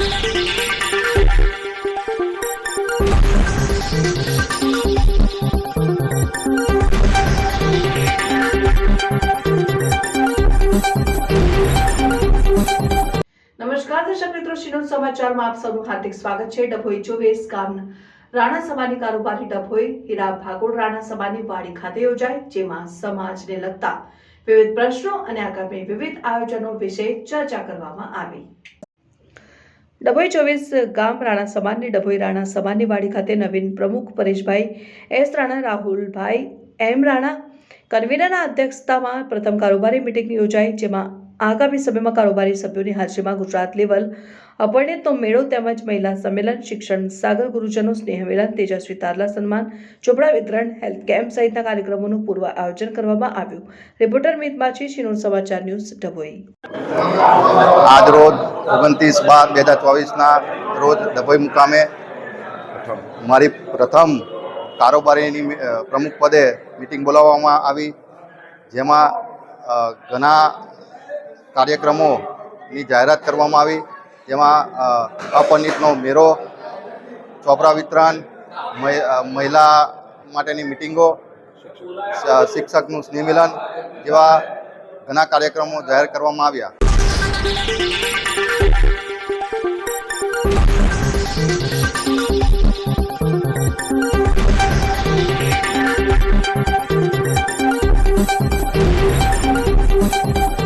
નમસ્કાર દર્શક મિત્રો, શિનોર સમાચારમાં આપ સૌનું હાર્દિક સ્વાગત છે। ડભોઈ 24 ગામ રાણા સમાની કારોબારી ડભોઈ હીરા ભાગોળ રાણા સમાની વાડી ખાતે યોજાઈ, જેમાં સમાજને લગતા વિવિધ પ્રશ્નો અને આગામી વિવિધ આયોજનો વિશે ચર્ચા કરવામાં આવી। ડભોઈ 24 ગામ રાણા સમાનની ડભોઈ રાણા સમાની વાડી ખાતે નવીન પ્રમુખ પરેશભાઈ એસ રાણા, રાહુલભાઈ એમ રાણા કન્વીનરના અધ્યક્ષતામાં પ્રથમ કારોબારી મીટિંગ યોજાઈ, જેમાં આગામી સમયમાં કારોબારી સભ્યોની હાજરીમાં ગુજરાત લેવલ અપરિણિતનો મેળો તેમજ મહિલા સંમેલન, શિક્ષણ સાગર ગુરુજનો સ્નેહ મિલન, તેજસ્વી તારલા સન્માન, ચોપડા વિતરણ, હેલ્થ કેમ્પ સહિતના કાર્યક્રમોનું પૂર્વ આયોજન કરવામાં આવ્યું। રિપોર્ટર મિત માછી, શિનોર સમાચાર ન્યૂઝ, ડભોઈ। આજ રોજ 29/12/2024ના રોજ ડભોઈ મુકામે મારી પ્રથમ કારોબારીની પ્રમુખ પદે મિટિંગ બોલાવવામાં આવી, જેમાં ઘણા કાર્યક્રમોની જાહેરાત કરવામાં આવી, જેમાં અપરિણિતનો મેળો, ચોપડા વિતરણ, મહિલા માટેની મિટિંગો, શિક્ષકનું સ્નેહ મિલન જેવા ઘણા કાર્યક્રમો જાહેર કરવામાં આવ્યા।